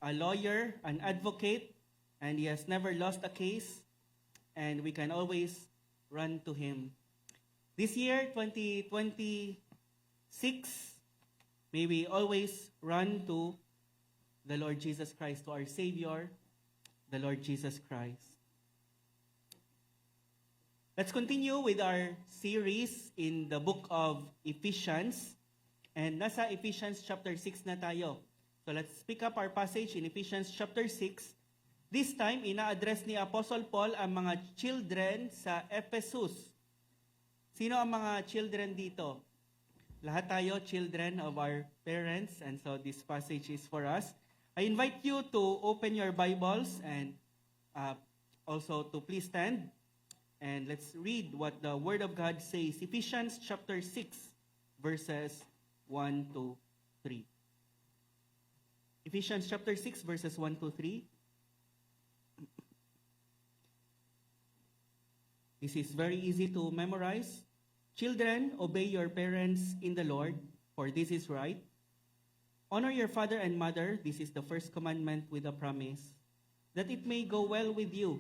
a lawyer, an advocate, and he has never lost a case, and we can always run to him. This year, 2026, may we always run to the Lord Jesus Christ, to our Savior, the Lord Jesus Christ. Let's continue with our series in the book of Ephesians. And nasa Ephesians chapter 6 na tayo. So let's pick up our passage in Ephesians chapter 6. This time, ina-address ni Apostle Paul ang mga children sa Ephesus. Sino ang mga children dito? Lahat tayo children of our parents, and so this passage is for us. I invite you to open your Bibles and also to please stand. And let's read what the Word of God says. Ephesians chapter 6, verses 1 to 3. Ephesians chapter 6, verses 1 to 3. This is very easy to memorize. Children, obey your parents in the Lord, for this is right. Honor your father and mother, this is the first commandment with a promise, that it may go well with you,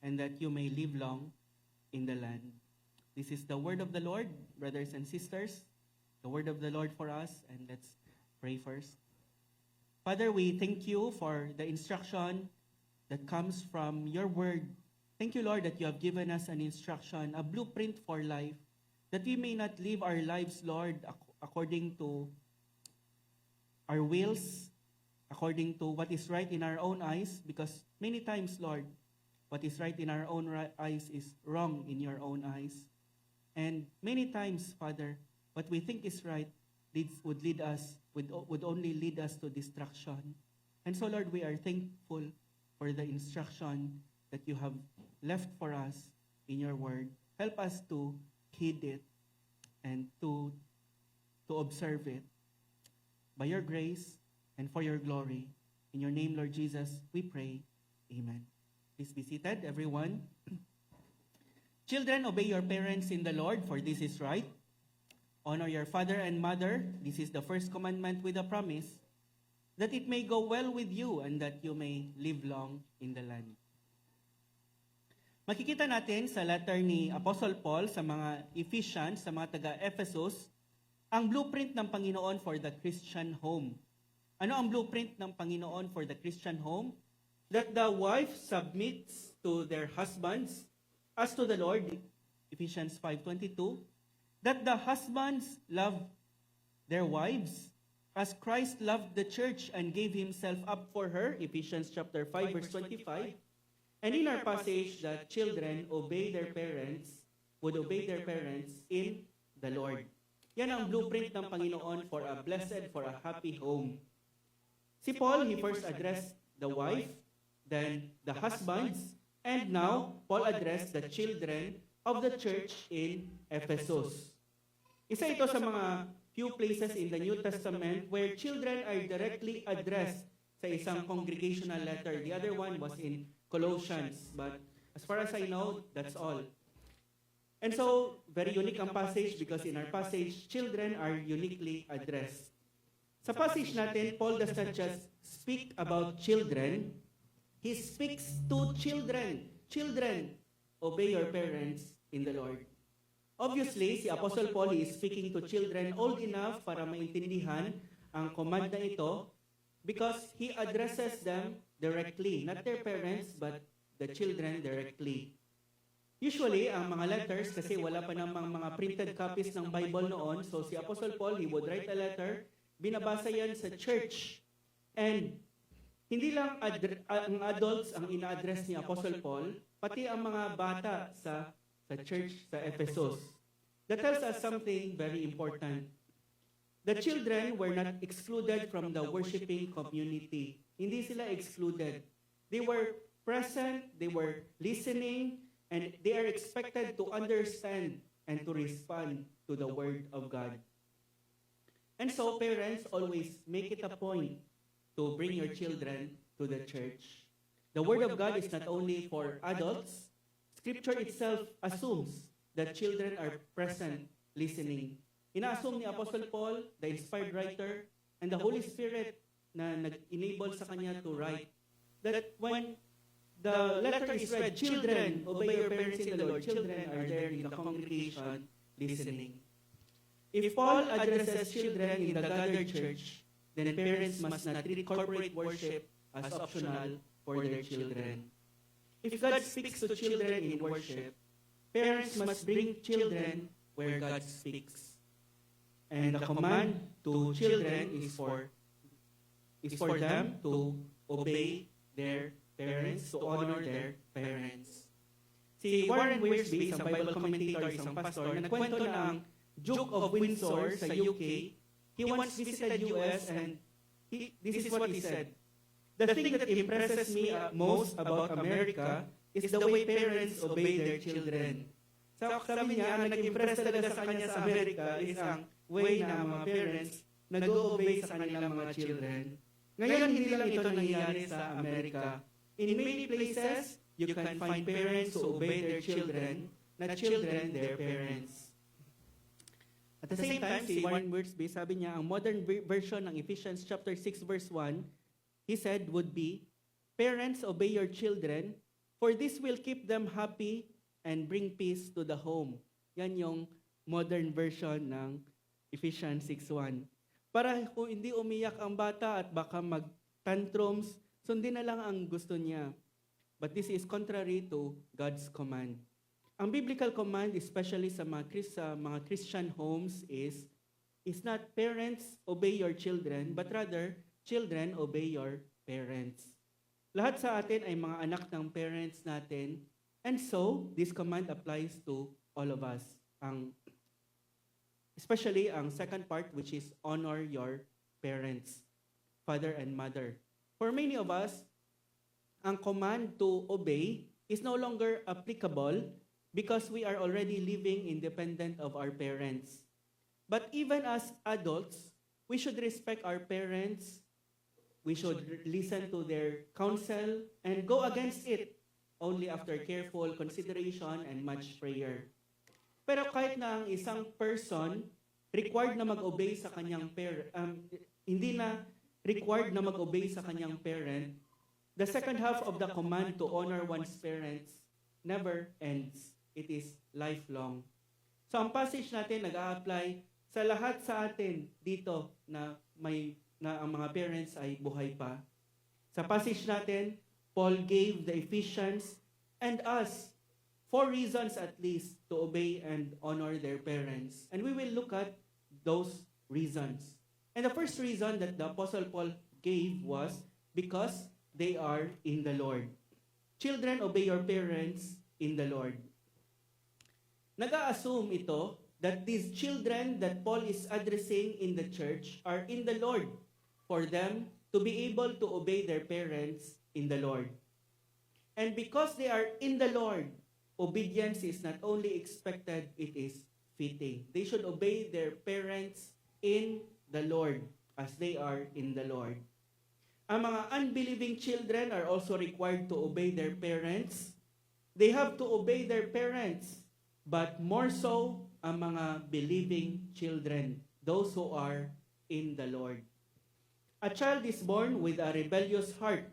and that you may live long in the land. This is the word of the Lord, brothers and sisters, the word of the Lord for us, and let's pray first. Father, we thank you for the instruction that comes from your word. Thank you, Lord, that you have given us an instruction, a blueprint for life, that we may not live our lives, Lord, according to our wills, according to what is right in our own eyes, because many times, Lord, what is right in our own eyes is wrong in your own eyes. And many times, Father, what we think is right would only lead us to destruction. And so, Lord, we are thankful for the instruction that you have left for us in your word. Help us to heed it and to observe it. By your grace and for your glory. In your name, Lord Jesus, we pray. Amen. Please be seated, everyone. Children, obey your parents in the Lord, for this is right. Honor your father and mother. This is the first commandment with a promise, that it may go well with you and that you may live long in the land. Makikita natin sa letter ni Apostle Paul sa mga Ephesians, sa mga taga-Ephesus, ang blueprint ng Panginoon for the Christian home. Ano ang blueprint ng Panginoon for the Christian home? That the wife submits to their husbands as to the Lord, Ephesians 5:22. That the husbands love their wives as Christ loved the church and gave himself up for her, Ephesians chapter 5, verse 25. And in our passage, that children would obey their parents in the Lord. Yan ang blueprint ng Panginoon for a blessed, for a happy home. Si Paul, he first addressed the wife, then the husbands, and now Paul addressed the children of the church in Ephesus. Isa ito sa mga few places in the New Testament where children are directly addressed sa isang congregational letter. The other one was in Colossians, but as far as I know, that's all. And so, very unique ang passage because in our passage, children are uniquely addressed. Sa passage natin, Paul does not just speak about children, he speaks to children. Children, obey your parents in the Lord. Obviously, si Apostle Paul is speaking to children old enough para maintindihan ang command na ito because he addresses them directly, not their parents, but the children directly. Usually, ang mga letters, kasi wala pa namang mga printed copies ng Bible noon, so si Apostle Paul, he would write a letter, binabasa yan sa church. And hindi lang ang adults ang ina-address ni Apostle Paul, pati ang mga bata sa church sa Ephesus. That tells us something very important. The children were not excluded from the worshiping community. Hindi sila excluded. They were present, they were listening, and they are expected to understand and to respond to the Word of God. And so parents always make it a point to bring your children to the church. The Word of God is not only for adults. Scripture itself assumes that children are present, listening. Ina-assume ni Apostle Paul, the inspired writer, and the Holy Spirit na nag-enable sa kanya to write that when the letter is read, children, obey your parents in the Lord. Children are there in the congregation listening. If Paul addresses children in the gathered church, then parents must not treat corporate worship as optional for their children. If God speaks to children in worship, parents must bring children where God speaks. And the command to children is for them to obey their parents, to honor their parents. Si Warren Wiersbe, isang Bible commentator, isang pastor, na nagkwento na ang Duke of Windsor sa UK. He once visited US and this is what he said. The thing that impresses me most about America is the way parents obey their children. So, sabi niya, ang nag-impress talaga sa kanya sa Amerika is ang way na mga parents nag-obey sa kanilang mga children. Ngayon, hindi lang ito nangyayari sa Amerika. In many places, you can find parents who obey their children, not children their parents. At the same time, si Warren Wiersbe, sabi niya, ang modern version ng Ephesians chapter 6 verse 1, he said would be, parents, obey your children, for this will keep them happy and bring peace to the home. Yan yung modern version ng Ephesians 6:1. Para kung hindi umiyak ang bata at baka mag-tantrums, sundin na lang ang gusto niya. But this is contrary to God's command. Ang biblical command, especially sa mga Christian homes, is not parents, obey your children, but rather, children, obey your parents. Lahat sa atin ay mga anak ng parents natin, and so, this command applies to all of us. Especially ang second part, which is honor your parents, father and mother. For many of us, ang command to obey is no longer applicable because we are already living independent of our parents. But even as adults, we should respect our parents, we should listen to their counsel, and go against it only after careful consideration and much prayer. Pero kahit na ang isang person required na mag-obey sa kanyang hindi na required na mag-obey sa kanyang parent, the second half of the command to honor one's parents never ends. It is lifelong. So ang passage natin nag-a-apply sa lahat sa atin dito na ang mga parents ay buhay pa. Sa passage natin, Paul gave the Ephesians and us 4 reasons at least to obey and honor their parents. And we will look at those reasons. And the first reason that the Apostle Paul gave was because they are in the Lord. Children, obey your parents in the Lord. Nag-a-assume ito that these children that Paul is addressing in the church are in the Lord for them to be able to obey their parents in the Lord. And because they are in the Lord, obedience is not only expected, it is fitting. They should obey their parents in the Lord as they are in the Lord. Ang mga unbelieving children are also required to obey their parents. They have to obey their parents, but more so ang mga believing children, those who are in the Lord. A child is born with a rebellious heart.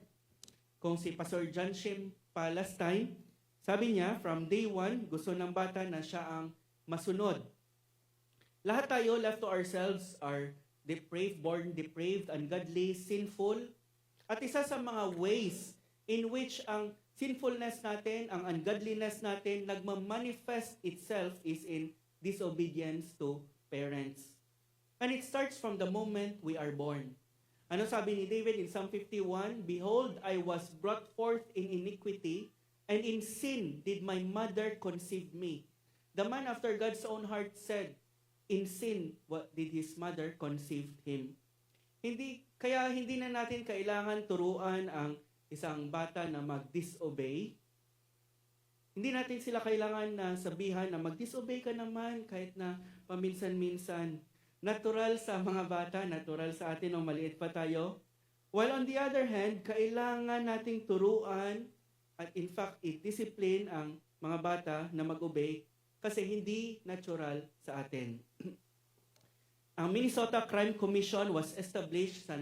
Kung si Pastor John Shim Palestine, sabi niya, from day 1, gusto ng bata na siya ang masunod. Lahat tayo, left to ourselves, are depraved, born depraved, ungodly, sinful. At isa sa mga ways in which ang sinfulness natin, ang ungodliness natin, nagmamanifest itself is in disobedience to parents. And it starts from the moment we are born. Ano sabi ni David in Psalm 51? Behold, I was brought forth in iniquity, and in sin did my mother conceive me. The man after God's own heart said, in sin, what did his mother conceive him? Kaya hindi na natin kailangan turuan ang isang bata na mag-disobey. Hindi natin sila kailangan na sabihan na mag-disobey ka naman kahit na paminsan-minsan. Natural sa mga bata, natural sa atin nung maliit pa tayo. While on the other hand, kailangan nating turuan at in fact, i-discipline ang mga bata na mag-obey kasi hindi natural sa atin. Ang Minnesota Crime Commission was established sa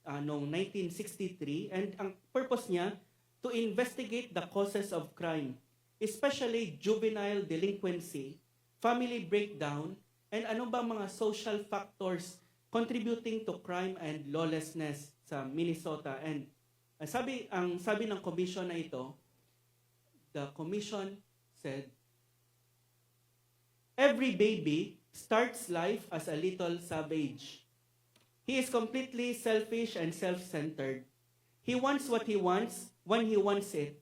noong 1963, and ang purpose niya to investigate the causes of crime, especially juvenile delinquency, family breakdown, and ano ba mga social factors contributing to crime and lawlessness sa Minnesota. And sabi ng commission na ito, the commission said, every baby starts life as a little savage. He is completely selfish and self-centered. He wants what he wants when he wants it.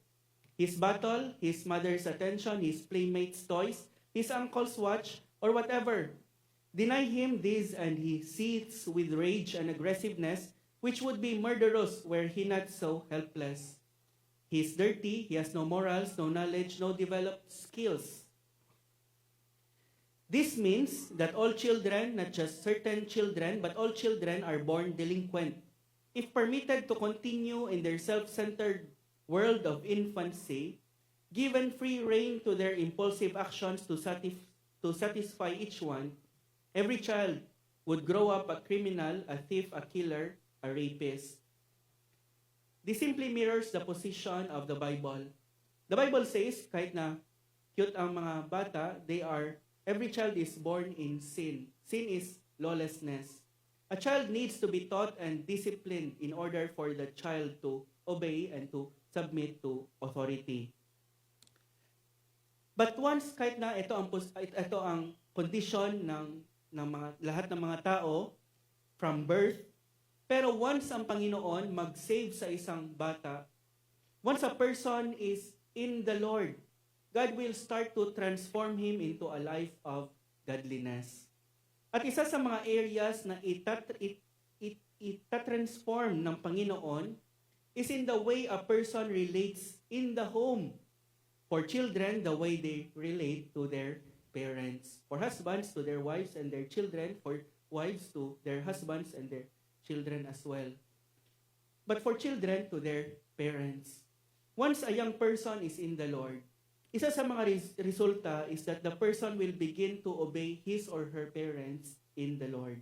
His bottle, his mother's attention, his playmates' toys, his uncle's watch, or whatever. Deny him this and he seethes with rage and aggressiveness, which would be murderous were he not so helpless. He is dirty, he has no morals, no knowledge, no developed skills. This means that all children, not just certain children, but all children are born delinquent. If permitted to continue in their self-centered world of infancy, given free rein to their impulsive actions to satisfy each one, every child would grow up a criminal, a thief, a killer, a rapist. This simply mirrors the position of the Bible. The Bible says, kahit na cute ang mga bata, every child is born in sin. Sin is lawlessness. A child needs to be taught and disciplined in order for the child to obey and to submit to authority. But once kahit na ito ang condition ng lahat ng mga tao from birth, pero once ang Panginoon mag-save sa isang bata, once a person is in the Lord, God will start to transform him into a life of godliness. At isa sa mga areas na itatransform ng Panginoon is in the way a person relates in the home. For children, the way they relate to their parents. For husbands, to their wives and their children. For wives, to their husbands and their children as well. But for children, to their parents. Once a young person is in the Lord, isa sa mga resulta is that the person will begin to obey his or her parents in the Lord.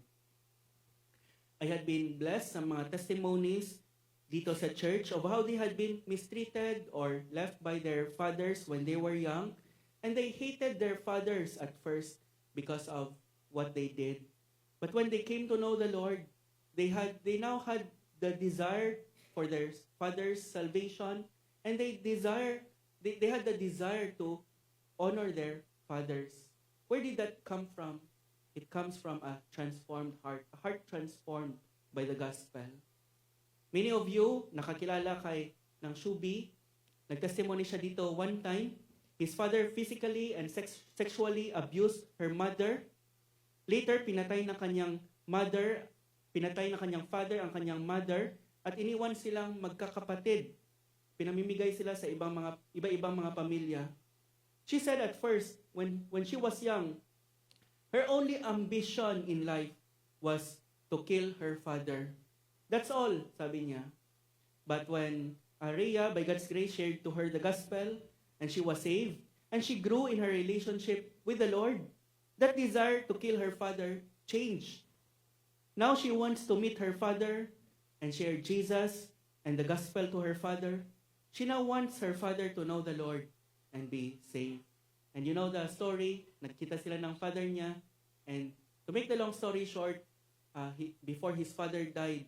I had been blessed sa mga testimonies dito sa church of how they had been mistreated or left by their fathers when they were young, and they hated their fathers at first because of what they did. But when they came to know the Lord, they now had the desire for their father's salvation, and they had the desire to honor their fathers. Where did that come from? It comes from a transformed heart, a heart transformed by the gospel. Many of you nakakilala ng Shubi. Nagtestimony siya dito one time. His father physically and sexually abused her mother. Later, pinatay ng kanyang father ang kanyang mother, at iniwan silang magkakapatid. Pinamimigay sila sa iba-ibang mga pamilya. She said at first, when she was young, her only ambition in life was to kill her father. That's all, sabi niya. But when Rhea, by God's grace, shared to her the gospel, and she was saved, and she grew in her relationship with the Lord, that desire to kill her father changed. Now she wants to meet her father and share Jesus and the gospel to her father. She now wants her father to know the Lord and be saved. And you know the story, nagkita sila ng father niya, and to make the long story short, before his father died,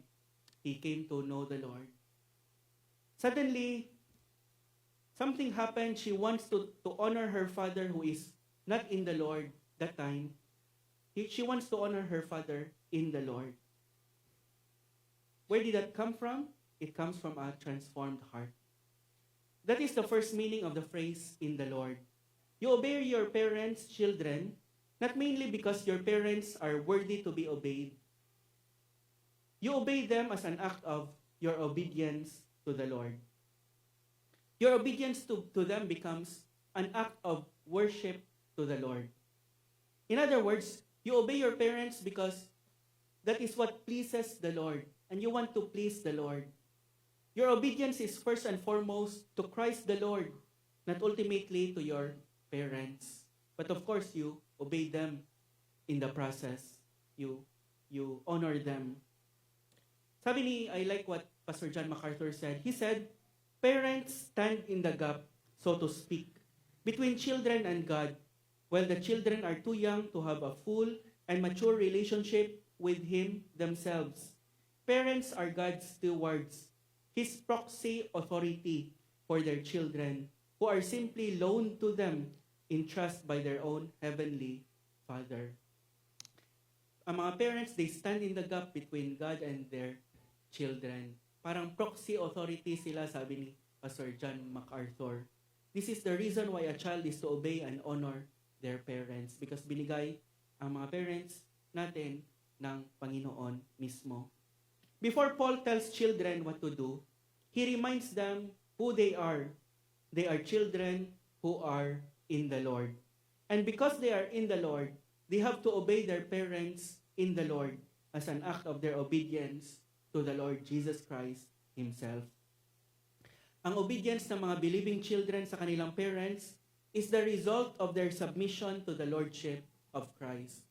he came to know the Lord. Suddenly, something happened. She wants to honor her father who is not in the Lord that time. She wants to honor her father in the Lord. Where did that come from? It comes from a transformed heart. That is the first meaning of the phrase, in the Lord. You obey your parents, children, not mainly because your parents are worthy to be obeyed. You obey them as an act of your obedience to the Lord. Your obedience to them becomes an act of worship to the Lord. In other words, you obey your parents because that is what pleases the Lord, and you want to please the Lord. Your obedience is first and foremost to Christ the Lord, not ultimately to your parents. But of course, you obey them in the process. You honor them. Sabi ni, I like what Pastor John MacArthur said. He said, parents stand in the gap, so to speak, between children and God, while the children are too young to have a full and mature relationship with Him themselves. Parents are God's stewards, His proxy authority for their children, who are simply loaned to them in trust by their own Heavenly Father. Ang mga parents, they stand in the gap between God and their children. Parang proxy authority sila, sabi ni Pastor John MacArthur. This is the reason why a child is to obey and honor their parents, because binigay ang mga parents natin ng Panginoon mismo. Before Paul tells children what to do, he reminds them who they are. They are children who are in the Lord. And because they are in the Lord, they have to obey their parents in the Lord as an act of their obedience to the Lord Jesus Christ Himself. Ang obedience ng mga believing children sa kanilang parents is the result of their submission to the Lordship of Christ.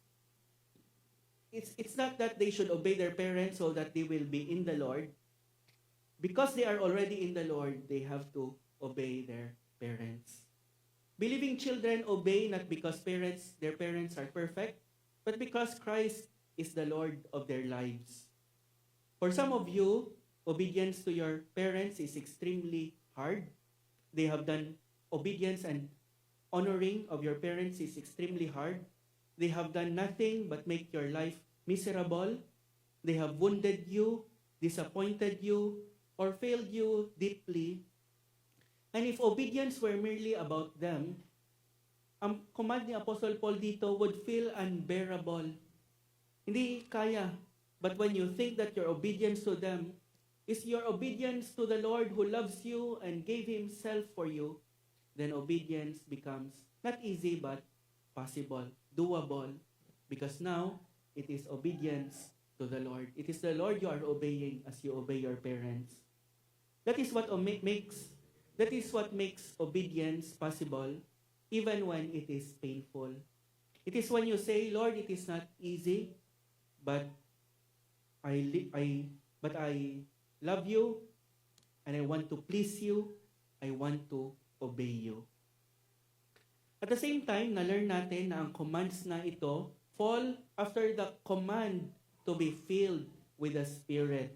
It's not that they should obey their parents so that they will be in the Lord. Because they are already in the Lord, they have to obey their parents. Believing children obey not because their parents are perfect, but because Christ is the Lord of their lives. For some of you, obedience to your parents is extremely hard. They have done obedience and honoring of your parents is extremely hard. They have done nothing but make your life miserable. They have wounded you, disappointed you, or failed you deeply. And if obedience were merely about them, ang command ni Apostle Paul dito would feel unbearable. Hindi kaya. But when you think that your obedience to them is your obedience to the Lord who loves you and gave Himself for you, then obedience becomes not easy but possible, doable, because now it is obedience to the Lord. It is the Lord you are obeying as you obey your parents. That is what makes obedience possible even when it is painful. It is when you say, Lord, it is not easy, but I love you and I want to please you. I want to obey you. At the same time, na-learn natin na ang commands na ito fall after the command to be filled with the Spirit.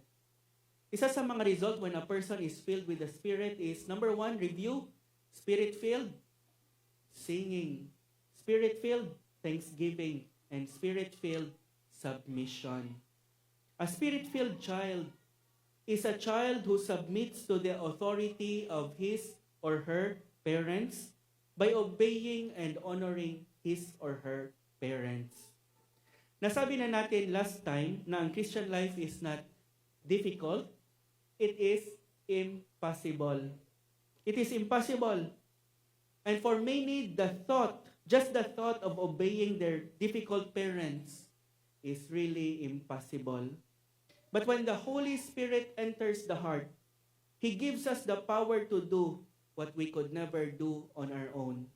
Isa sa mga result when a person is filled with the Spirit is, number 1, review, Spirit-filled, singing, Spirit-filled, thanksgiving, and Spirit-filled, submission. A Spirit-filled child is a child who submits to the authority of his or her parents by obeying and honoring his or her parents. Nasabi na natin last time na ang Christian life is not difficult, it is impossible. It is impossible. And for many, just the thought of obeying their difficult parents is really impossible. But when the Holy Spirit enters the heart, He gives us the power to do what we could never do on our own.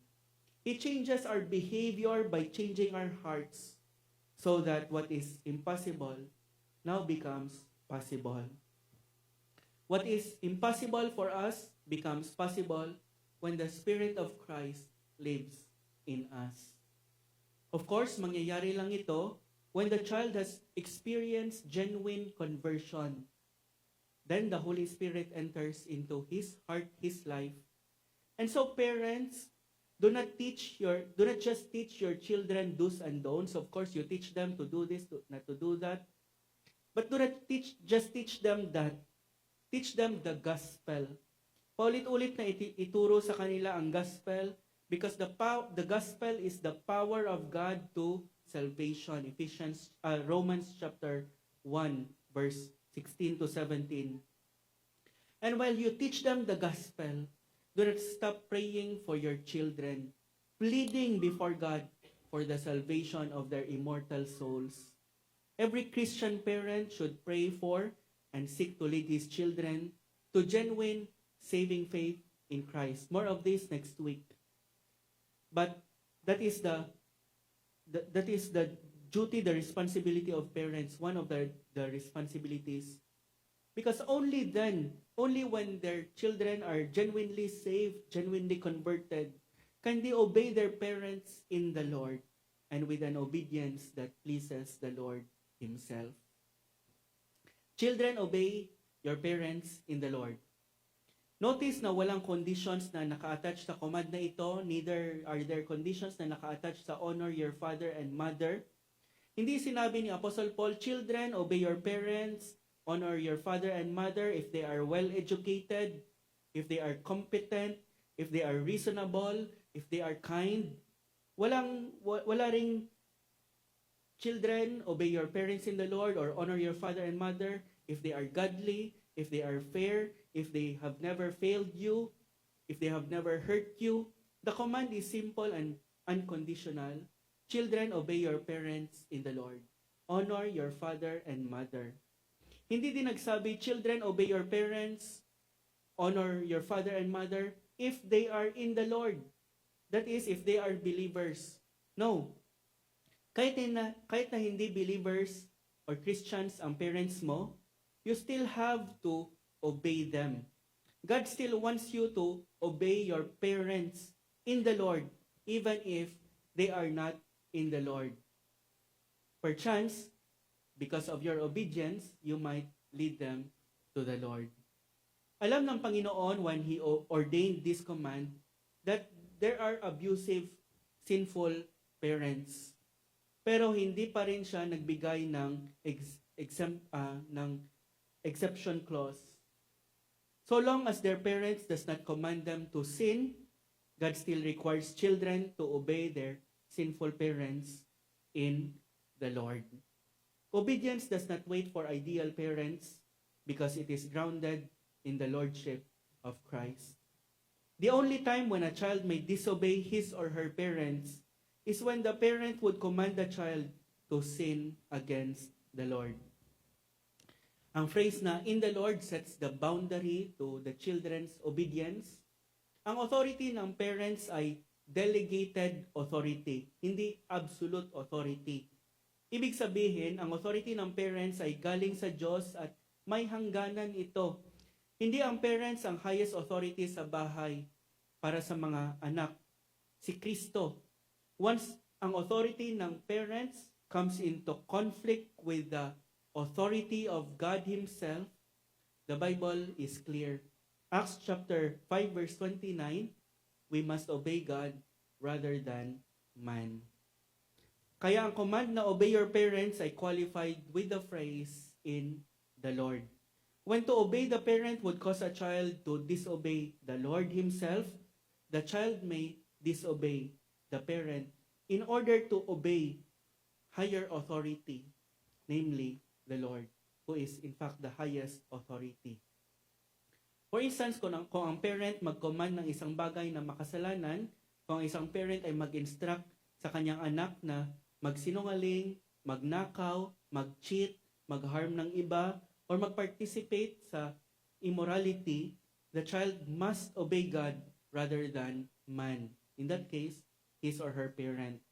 He changes our behavior by changing our hearts so that what is impossible now becomes possible. What is impossible for us becomes possible when the Spirit of Christ lives in us. Of course, mangyayari lang ito when the child has experienced genuine conversion. Then the Holy Spirit enters into his heart, his life. And so parents, do not just teach your children do's and don'ts. Of course, you teach them to do this, not to do that. But do not just teach them that. Teach them the gospel. Paulit-ulit na ituro sa kanila ang gospel because the gospel is the power of God to salvation. Romans chapter 1, verse 16 to 17. And while you teach them the gospel, do not stop praying for your children, pleading before God for the salvation of their immortal souls. Every Christian parent should pray for and seek to lead his children to genuine saving faith in Christ. More of this next week. But that is the duty, the responsibility of parents. One of the responsibilities Because only then, only when their children are genuinely saved, genuinely converted, can they obey their parents in the Lord and with an obedience that pleases the Lord Himself. Children, obey your parents in the Lord. Notice na walang conditions na naka-attach sa command na ito, neither are there conditions na naka-attach sa honor your father and mother. Hindi sinabi ni Apostle Paul, children, obey your parents, honor your father and mother if they are well-educated, if they are competent, if they are reasonable, if they are kind. Wala ring children, obey your parents in the Lord or honor your father and mother if they are godly, if they are fair, if they have never failed you, if they have never hurt you. The command is simple and unconditional. Children, obey your parents in the Lord. Honor your father and mother. Hindi din nagsabi, children, obey your parents, honor your father and mother, if they are in the Lord. That is, if they are believers. No. Kahit na hindi believers or Christians ang parents mo, you still have to obey them. God still wants you to obey your parents in the Lord, even if they are not in the Lord. Perchance, because of your obedience, you might lead them to the Lord. Alam ng Panginoon when He ordained this command that there are abusive, sinful parents. Pero hindi pa rin siya nagbigay ng exception clause. So long as their parents does not command them to sin, God still requires children to obey their sinful parents in the Lord. Obedience does not wait for ideal parents because it is grounded in the lordship of Christ. The only time when a child may disobey his or her parents is when the parent would command the child to sin against the Lord. Ang phrase na in the Lord sets the boundary to the children's obedience. Ang authority ng parents ay delegated authority, hindi absolute authority. Ibig sabihin, ang authority ng parents ay galing sa Diyos at may hangganan ito. Hindi ang parents ang highest authority sa bahay para sa mga anak. Si Kristo. Once ang authority ng parents comes into conflict with the authority of God Himself, the Bible is clear. Acts chapter 5 verse 29, we must obey God rather than man. Kaya ang command na obey your parents ay qualified with the phrase in the Lord. When to obey the parent would cause a child to disobey the Lord Himself, the child may disobey the parent in order to obey higher authority, namely the Lord, who is in fact the highest authority. For instance, kung ang parent mag-command ng isang bagay na makasalanan, kung ang isang parent ay mag-instruct sa kanyang anak na magsinungaling, magnakaw, mag-cheat, mag-harm ng iba, or mag-participate sa immorality, the child must obey God rather than man. In that case, his or her parent.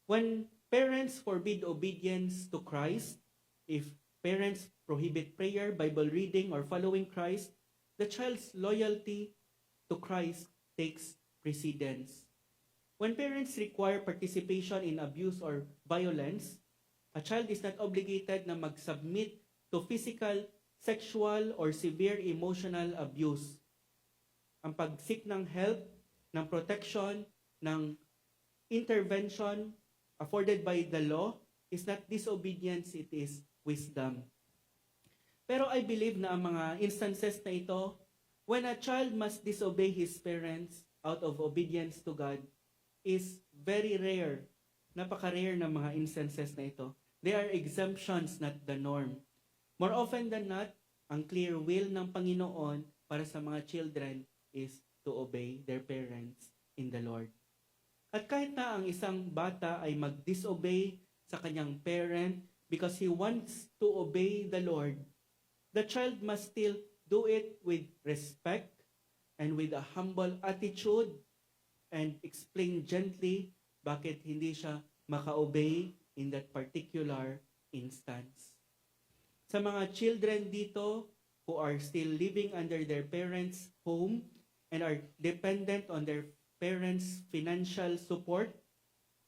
When parents forbid obedience to Christ, if parents prohibit prayer, Bible reading, or following Christ, the child's loyalty to Christ takes precedence. When parents require participation in abuse or violence, a child is not obligated na mag-submit to physical, sexual, or severe emotional abuse. Ang pag-seek ng help, ng protection, ng intervention afforded by the law is not disobedience, it is wisdom. Pero I believe na ang mga instances na ito, when a child must disobey his parents out of obedience to God, is very rare. Napaka-rare ng mga instances na ito. They are exemptions, not the norm. More often than not, ang clear will ng Panginoon para sa mga children is to obey their parents in the Lord. At kahit na ang isang bata ay mag-disobey sa kanyang parent because he wants to obey the Lord, the child must still do it with respect and with a humble attitude and explain gently bakit hindi siya maka-obey in that particular instance. Sa mga children dito who are still living under their parents' home and are dependent on their parents' financial support,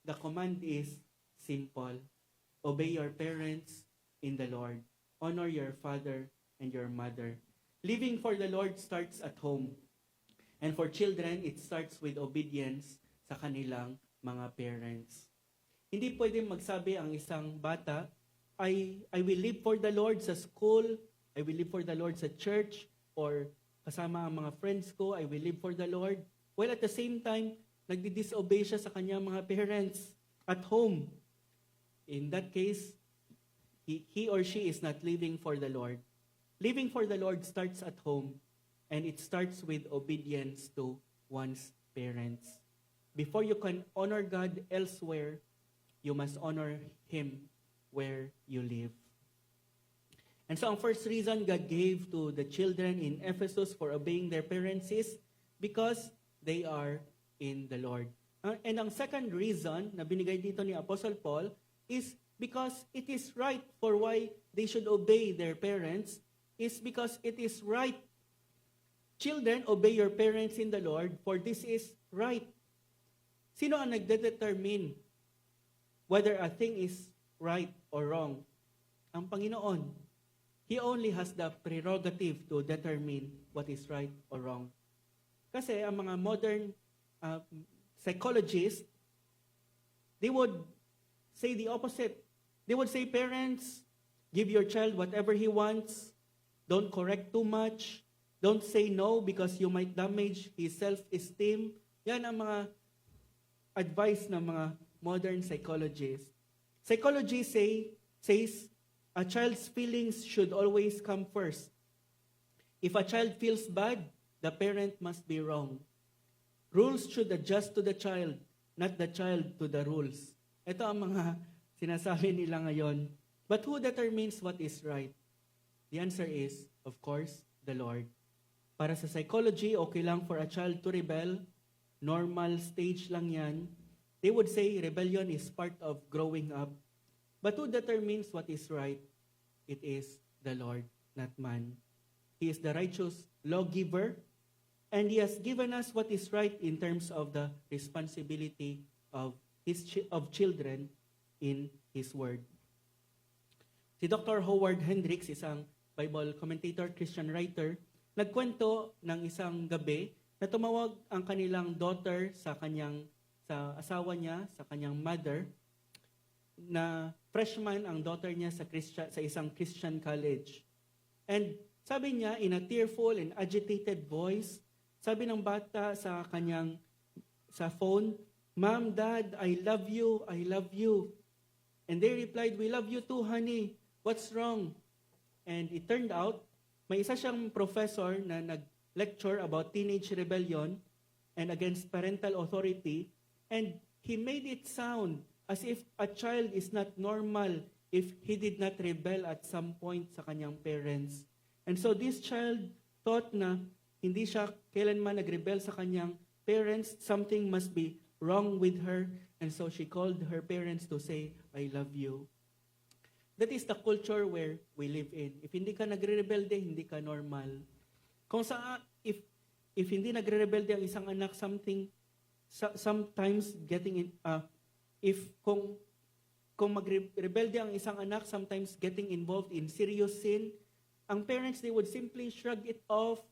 the command is simple. Obey your parents in the Lord. Honor your father and your mother. Living for the Lord starts at home. And for children, it starts with obedience sa kanilang mga parents. Hindi pwedeng magsabi ang isang bata, I will live for the Lord sa school, I will live for the Lord sa church, or kasama ang mga friends ko, I will live for the Lord. While at the same time, nagdi-disobey siya sa kanyang mga parents at home. In that case, he or she is not living for the Lord. Living for the Lord starts at home, and it starts with obedience to one's parents. Before you can honor God elsewhere, you must honor Him where you live. And so ang first reason God gave to the children in Ephesus for obeying their parents is because they are in the Lord. And ang second reason na binigay dito ni Apostle Paul is because it is right for why they should obey their parents, is because it is right. Children, obey your parents in the Lord, for this is right. Sino ang nagdedetermine whether a thing is right or wrong? Ang Panginoon. He only has the prerogative to determine what is right or wrong. Kasi ang mga modern psychologists, they would say the opposite. They would say, parents, give your child whatever he wants. Don't correct too much. Don't say no because you might damage his self-esteem. Yan ang mga advice ng mga modern psychologists. Psychology says a child's feelings should always come first. If a child feels bad, the parent must be wrong. Rules should adjust to the child, not the child to the rules. Ito ang mga sinasabi nila ngayon. But who determines what is right? The answer is, of course, the Lord. Para sa psychology, okay lang for a child to rebel. Normal stage lang yan. They would say rebellion is part of growing up. But who determines what is right? It is the Lord, not man. He is the righteous lawgiver, and He has given us what is right in terms of the responsibility of children in His Word. Si Dr. Howard Hendricks, isang Bible commentator, Christian writer, nagkwento ng isang gabi na tumawag ang kanilang daughter sa asawa niya, sa kanyang mother, na freshman ang daughter niya sa isang Christian college. And sabi niya, in a tearful and agitated voice, sabi ng bata sa phone, "Mom, Dad, I love you, I love you." And they replied, "We love you too, honey. What's wrong?" And it turned out, may isa siyang professor na nag-lecture about teenage rebellion and against parental authority, and he made it sound as if a child is not normal if he did not rebel at some point sa kanyang parents. And so this child thought na hindi siya kailanman nag-rebel sa kanyang parents, something must be wrong with her, and so she called her parents to say, "I love you." That is the culture where we live in. If hindi ka nagre-rebelde, hindi ka normal. If hindi nagre-rebelde ang isang anak, sometimes getting in, kung magrebelde ang isang anak, sometimes getting involved in serious sin, ang parents, they would simply shrug it off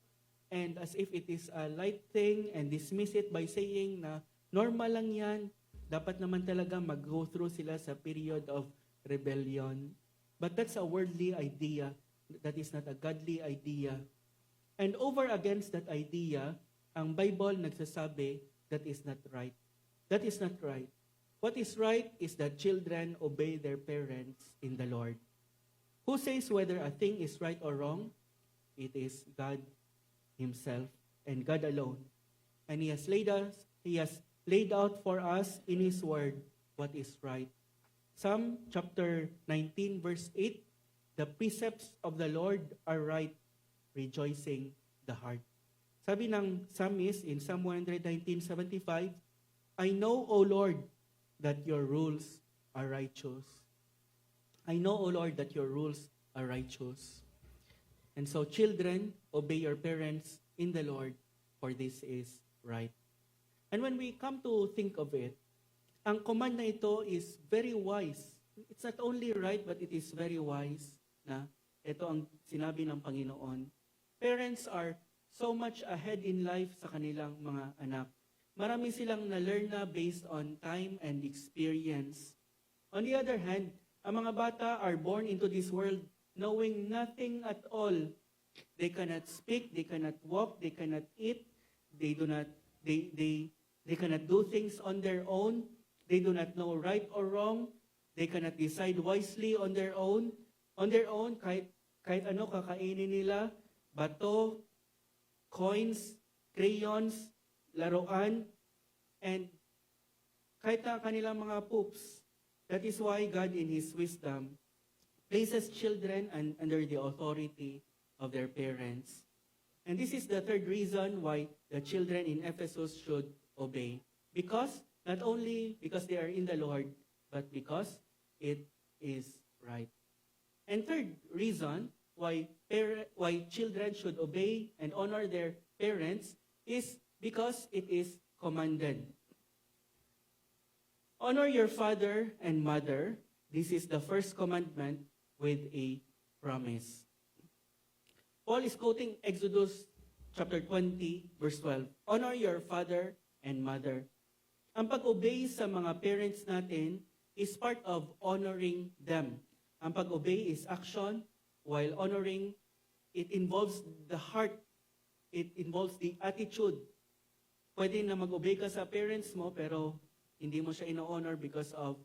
and as if it is a light thing and dismiss it by saying na normal lang yan, dapat naman talaga mag-go through sila sa period of rebellion. But that's a worldly idea. That is not a godly idea. And over against that idea, ang Bible nagsasabi, that is not right. That is not right. What is right is that children obey their parents in the Lord. Who says whether a thing is right or wrong? It is God Himself and God alone. And He has laid out for us in His Word what is right. Psalm chapter 19 verse 8, "The precepts of the Lord are right, rejoicing the heart." Sabi ng psalmist in Psalm 119:75, "I know, O Lord, that your rules are righteous." I know, O Lord, that your rules are righteous. And so, children, obey your parents in the Lord, for this is right. And when we come to think of it, ang command na ito is very wise. It's not only right, but it is very wise na ito ang sinabi ng Panginoon. Parents are so much ahead in life sa kanilang mga anak. Marami silang na-learn na based on time and experience. On the other hand, ang mga bata are born into this world knowing nothing at all. They cannot speak, they cannot walk, they cannot eat, they cannot do things on their own, they do not know right or wrong, they cannot decide wisely on their own. On their own, kahit ano kakainin nila, bato, coins, crayons, laruan, and kahit na kanilang mga poops. That is why God in His wisdom places children under the authority of their parents. And this is the third reason why the children in Ephesus should obey. Because, not only because they are in the Lord, but because it is right. And third reason why children should obey and honor their parents is because it is commanded. Honor your father and mother. This is the first commandment with a promise. Paul is quoting Exodus chapter 20, verse 12. Honor your father and mother. Ang pag-obey sa mga parents natin is part of honoring them. Ang pag-obey is action, while honoring, it involves the heart. It involves the attitude. Pwede na mag-obey ka sa parents mo, pero hindi mo siya ino-honor because of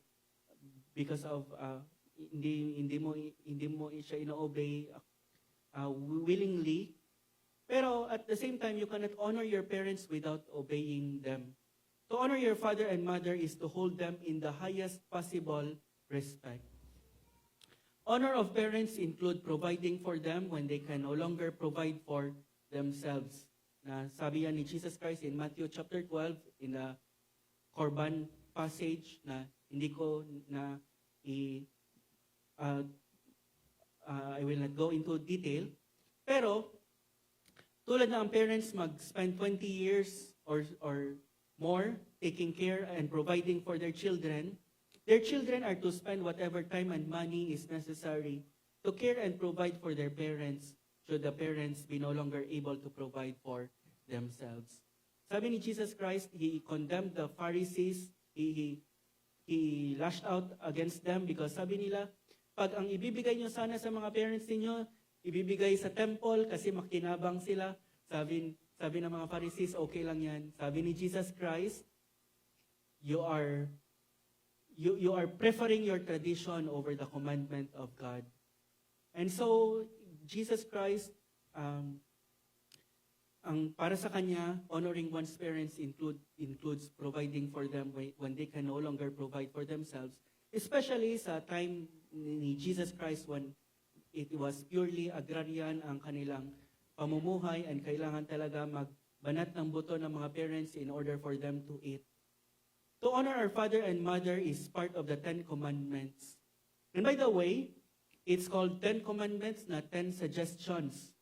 hindi mo siya ino-obey willingly. Pero at the same time, you cannot honor your parents without obeying them. To honor your father and mother is to hold them in the highest possible respect. Honor of parents include providing for them when they can no longer provide for themselves. Na sabi yan ni Jesus Christ in Matthew chapter 12 in the Korban passage na hindi ko na I will not go into detail. Pero tulad na ang parents mag-spend 20 years or more taking care and providing for their children are to spend whatever time and money is necessary to care and provide for their parents should the parents be no longer able to provide for themselves. Sabi ni Jesus Christ, He condemned the Pharisees, He lashed out against them because sabi nila, pag ang ibibigay nyo sana sa mga parents niyo, ibibigay sa temple kasi makinabang sila. Sabi ng mga Pharisees, okay lang yan. Sabi ni Jesus Christ, you are preferring your tradition over the commandment of God. And so, Jesus Christ, ang para sa Kanya, honoring one's parents includes providing for them when they can no longer provide for themselves. Especially sa time ni Jesus Christ when it was purely agrarian ang kanilang pamumuhay and kailangan talaga magbanat ng buto ng mga parents in order for them to eat. To honor our father and mother is part of the 10 Commandments. And by the way, it's called 10 Commandments, not 10 Suggestions.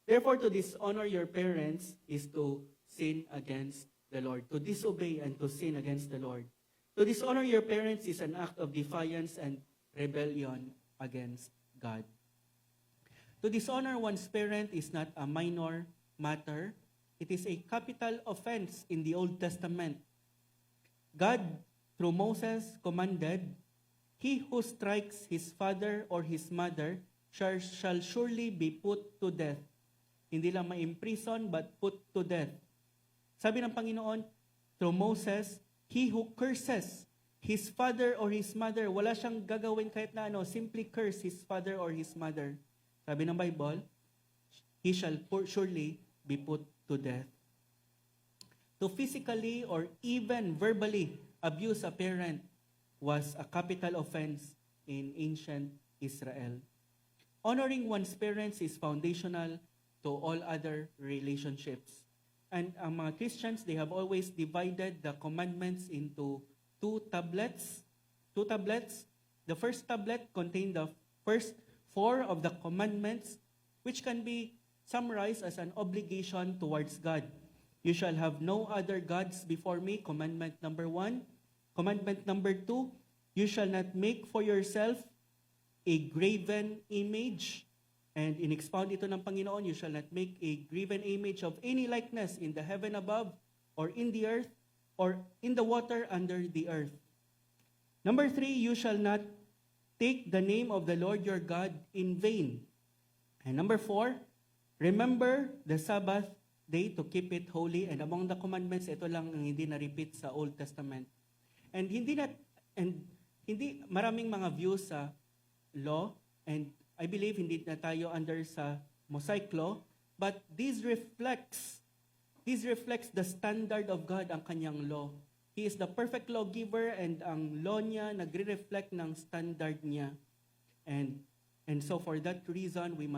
Therefore, to dishonor your parents is to sin against the Lord, to disobey and to sin against the Lord. To dishonor your parents is an act of defiance and rebellion against God. To dishonor one's parent is not a minor matter. It is a capital offense in the Old Testament. God, through Moses, commanded, "He who strikes his father or his mother shall surely be put to death." Hindi lang ma-imprison, but put to death. Sabi ng Panginoon, through Moses, he who curses his father or his mother, wala siyang gagawin kahit na ano, simply curse his father or his mother. Sabi ng Bible, he shall surely be put to death. To physically or even verbally abuse a parent was a capital offense in ancient Israel. Honoring one's parents is foundational to all other relationships. And ang mga Christians, they have always divided the commandments into two tablets. The first tablet contained the first 4 of the commandments, which can be summarized as an obligation towards God. You shall have no other gods before me, commandment number 1. Commandment number 2, you shall not make for yourself a graven image. And in-expound ito ng Panginoon, you shall not make a graven image of any likeness in the heaven above, or in the earth, or in the water under the earth. Number 3, you shall not take the name of the Lord your God in vain. And number 4, remember the Sabbath day to keep it holy. And among the commandments, ito lang ang hindi na-repeat sa Old Testament. And hindi maraming mga views sa law, and I believe hindi na tayo under sa Mosaic law, but this reflects the standard of God, ang kanyang law. He is the perfect lawgiver, and ang law niya nagre-reflect ng standard niya. And so for that reason, we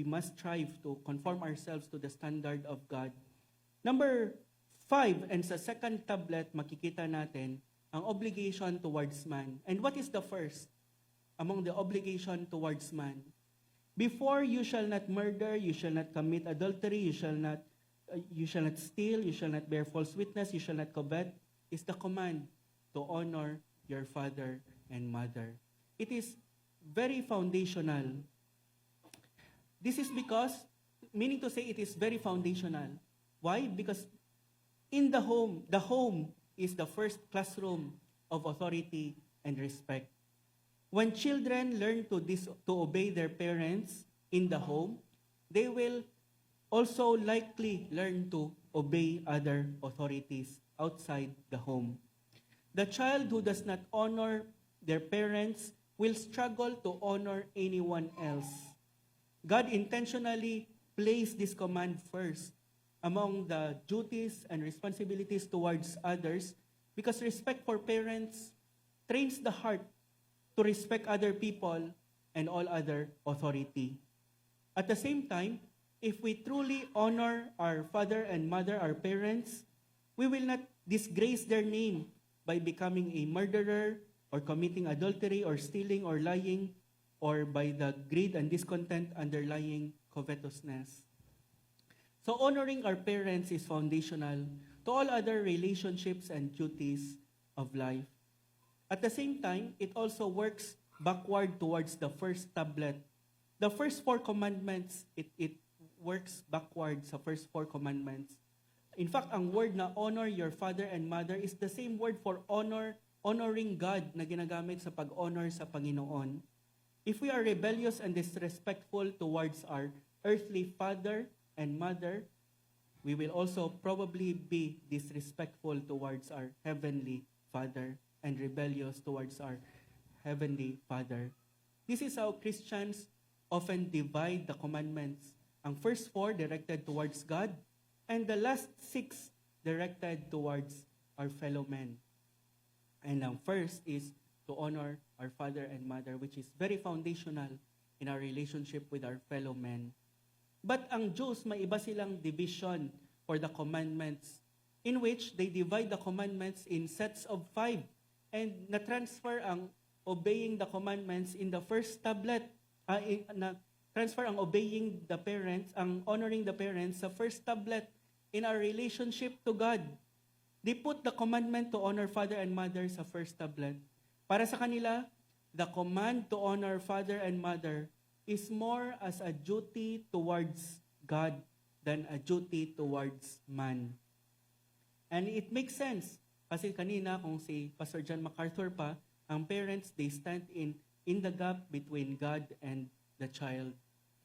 must strive to conform ourselves to the standard of God. Number 5, and sa second tablet, makikita natin ang obligation towards man. And what is the first among the obligation towards man? Before, you shall not murder, you shall not commit adultery, you shall not steal, you shall not bear false witness, you shall not covet, is the command to honor your father and mother. It is very foundational. This is because, meaning to say it is very foundational. Why? Because in the home is the first classroom of authority and respect. When children learn to obey their parents in the home, they will also likely learn to obey other authorities outside the home. The child who does not honor their parents will struggle to honor anyone else. God intentionally placed this command first among the duties and responsibilities towards others, because respect for parents trains the heart to respect other people and all other authority. At the same time, if we truly honor our father and mother, our parents, we will not disgrace their name by becoming a murderer or committing adultery or stealing or lying, or by the greed and discontent underlying covetousness. So honoring our parents is foundational to all other relationships and duties of life. At the same time, it also works backward towards the first tablet. The first 4 commandments, it works backward sa first 4 commandments. In fact, ang word na honor your father and mother is the same word for honoring God na ginagamit sa pag-honor sa Panginoon. If we are rebellious and disrespectful towards our earthly father and mother, we will also probably be disrespectful towards our heavenly Father and rebellious towards our heavenly Father. This is how Christians often divide the commandments. Ang first 4 directed towards God, and the last 6 directed towards our fellow men. And ang first is to honor our father and mother, which is very foundational in our relationship with our fellow men. But ang Jews, may iba silang division for the commandments, in which they divide the commandments in sets of 5, and na-transfer ang obeying the commandments in the first tablet, na-transfer ang obeying the parents, ang honoring the parents sa first tablet in our relationship to God. They put the commandment to honor father and mother sa first tablet. Para sa kanila, the command to honor father and mother is more as a duty towards God than a duty towards man. And it makes sense. Kasi kanina, kung si Pastor John MacArthur pa, ang parents, they stand in the gap between God and the child.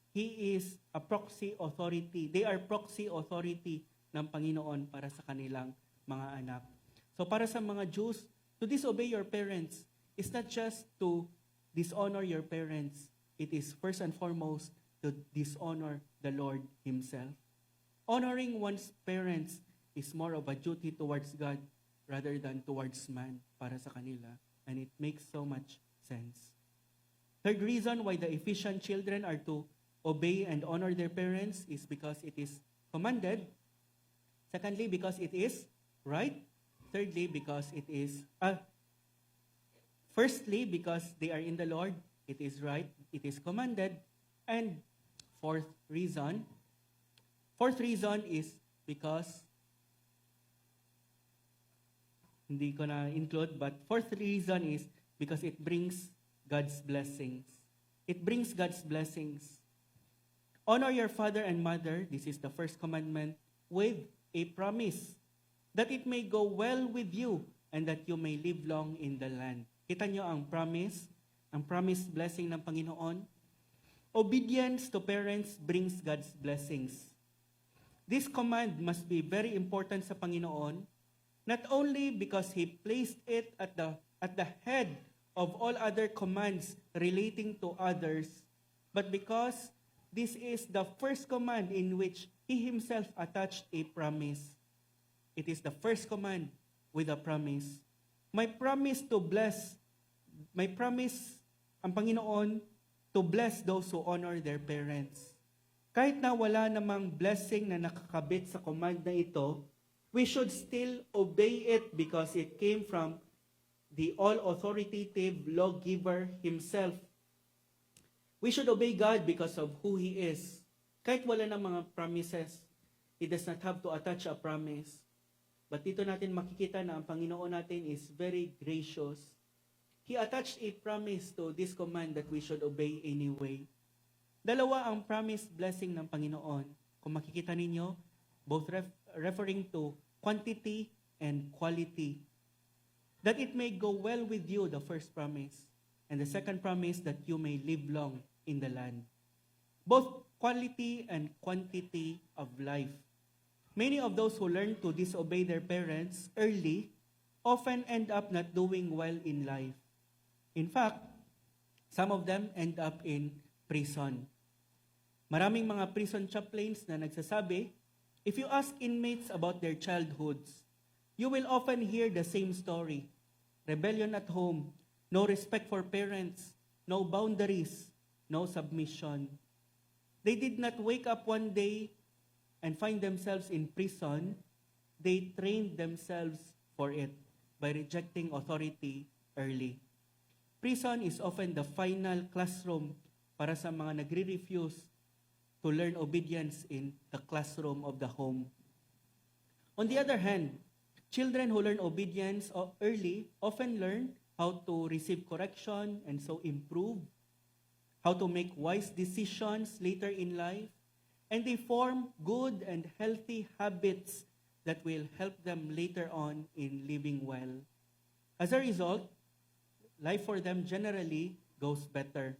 He is a proxy authority. They are proxy authority ng Panginoon para sa kanilang mga anak. So para sa mga Jews, to disobey your parents is not just to dishonor your parents. It is first and foremost to dishonor the Lord Himself. Honoring one's parents is more of a duty towards God rather than towards man para sa kanila. And it makes so much sense. Third reason why the Ephesian children are to obey and honor their parents is because it is commanded. Secondly, because it is right. Thirdly, because it is Firstly, because they are in the Lord, it is right, it is commanded. And fourth reason is because, hindi ko na include, but fourth reason is because it brings God's blessings. It brings God's blessings. Honor your father and mother, this is the first commandment, with a promise that it may go well with you and that you may live long in the land. Kita nyo ang promise blessing ng Panginoon. Obedience to parents brings God's blessings. This command must be very important sa Panginoon, not only because He placed it at the head of all other commands relating to others, but because this is the first command in which He Himself attached a promise. It is the first command with a promise. My promise, ang Panginoon, to bless those who honor their parents. Kahit na wala namang blessing na nakakabit sa command na ito, we should still obey it because it came from the all-authoritative lawgiver Himself. We should obey God because of who He is. Kahit wala ng mga promises, He does not have to attach a promise. But dito natin makikita na ang Panginoon natin is very gracious. He attached a promise to this command that we should obey anyway. Dalawa ang promised blessing ng Panginoon. Kung makikita ninyo, both referring to quantity and quality. That it may go well with you, the first promise. And the second promise, that you may live long in the land. Both quality and quantity of life. Many of those who learn to disobey their parents early often end up not doing well in life. In fact, some of them end up in prison. Maraming mga prison chaplains na nagsasabi, if you ask inmates about their childhoods, you will often hear the same story. Rebellion at home, no respect for parents, no boundaries, no submission. They did not wake up one day and find themselves in prison. They trained themselves for it by rejecting authority early. Prison is often the final classroom para sa mga nagre-refuse to learn obedience in the classroom of the home. On the other hand, children who learn obedience early often learn how to receive correction and so improve, how to make wise decisions later in life, and they form good and healthy habits that will help them later on in living well. As a result, life for them generally goes better,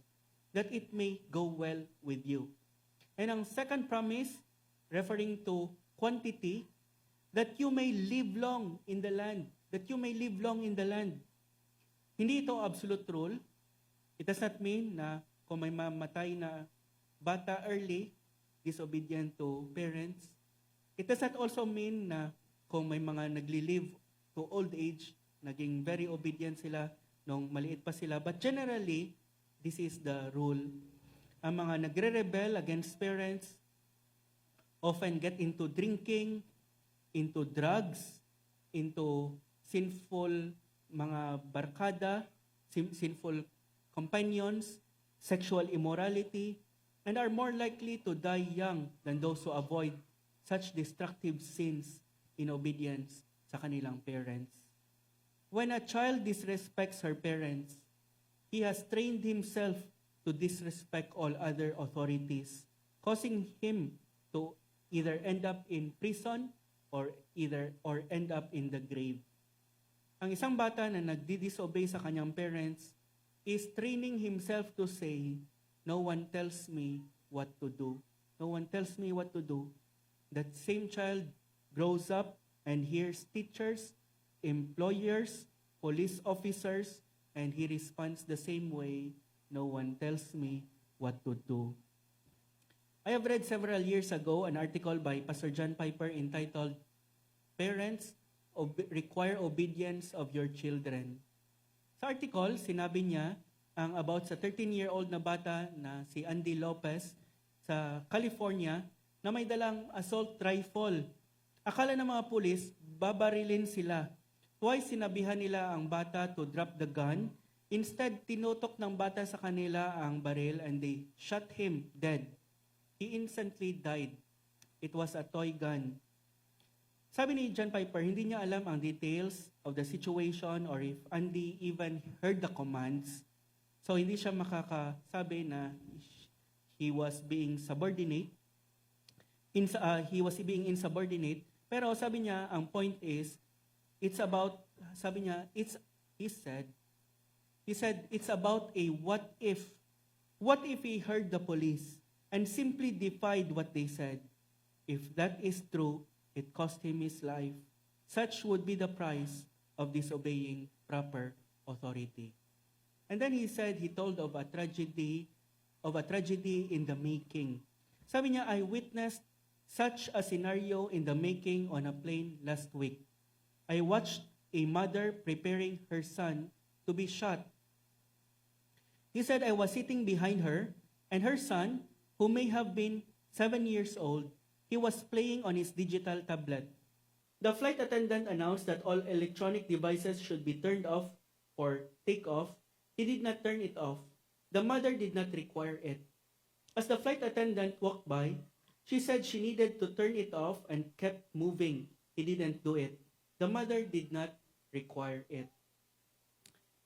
that it may go well with you. And ang second promise, referring to quantity, that you may live long in the land. That you may live long in the land. Hindi ito absolute rule. It does not mean na kung may mamatay na bata early, disobedient to parents. It does not also mean na kung may mga nagli-live to old age, naging very obedient sila nung maliit pa sila. But generally, this is the rule. Ang mga nagre-rebel against parents often get into drinking, into drugs, into sinful mga barkada, sinful companions, sexual immorality, and are more likely to die young than those who avoid such destructive sins in obedience sa kanilang parents. When a child disrespects her parents, he has trained himself to disrespect all other authorities, causing him to either end up in prison or end up in the grave. Ang isang bata na nagdi-disobey sa kanyang parents is training himself to say, no one tells me what to do. No one tells me what to do. That same child grows up and hears teachers, employers, police officers, and he responds the same way, no one tells me what to do. I have read several years ago an article by Pastor John Piper entitled, Parents Require Obedience of Your Children. Sa article, sinabi niya ang about sa 13-year-old na bata na si Andy Lopez sa California na may dalang assault rifle. Akala ng mga pulis, babarilin sila. Twice sinabihan nila ang bata to drop the gun. Instead, tinutok ng bata sa kanila ang baril and they shot him dead. He instantly died. It was a toy gun. Sabi ni John Piper, hindi niya alam ang details of the situation or if Andy even heard the commands. So hindi siya makakasabi na he was being subordinate. He was being insubordinate. Pero sabi niya, ang point is, it's about, sabi niya, he said, it's about a what if. What if he heard the police and simply defied what they said? If that is true, it cost him his life. Such would be the price of disobeying proper authority. And then he said, he told of a tragedy in the making. Sabi niya, I witnessed such a scenario in the making on a plane last week. I watched a mother preparing her son to be shot. He said, I was sitting behind her, and her son, who may have been 7 years old, he was playing on his digital tablet. The flight attendant announced that all electronic devices should be turned off for takeoff. He did not turn it off. The mother did not require it. As the flight attendant walked by, she said she needed to turn it off and kept moving. He didn't do it. The mother did not require it.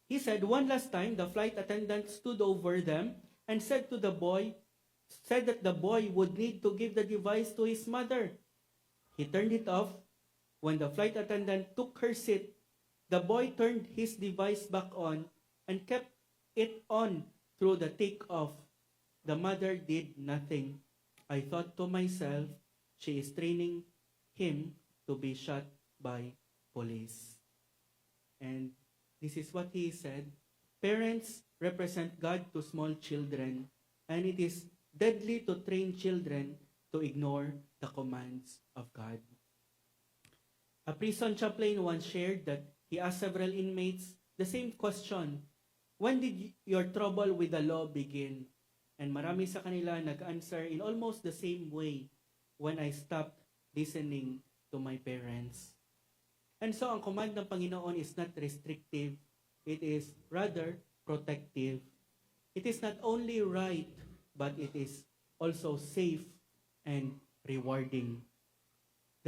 He said one last time, the flight attendant stood over them and said that the boy would need to give the device to his mother. He turned it off. When the flight attendant took her seat, the boy turned his device back on and kept it on through the takeoff. The mother did nothing. I thought to myself, she is training him to be shot by police. And this is what he said. Parents represent God to small children, and it is deadly to train children to ignore the commands of God. A prison chaplain once shared that he asked several inmates the same question, when did your trouble with the law begin? And marami sa kanila nag-answer in almost the same way, when I stopped listening to my parents. And so ang command ng Panginoon is not restrictive, it is rather protective. It is not only right, but it is also safe and rewarding,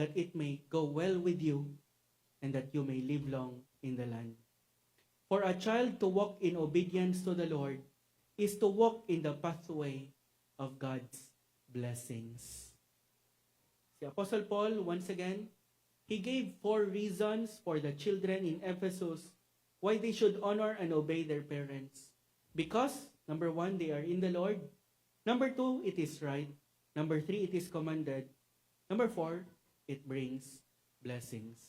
that it may go well with you and that you may live long in the land. For a child to walk in obedience to the Lord is to walk in the pathway of God's blessings. Si Apostle Paul, once again, he gave 4 reasons for the children in Ephesus why they should honor and obey their parents. Because, number 1, they are in the Lord. Number 2, it is right. Number 3, it is commanded. Number 4, it brings blessings.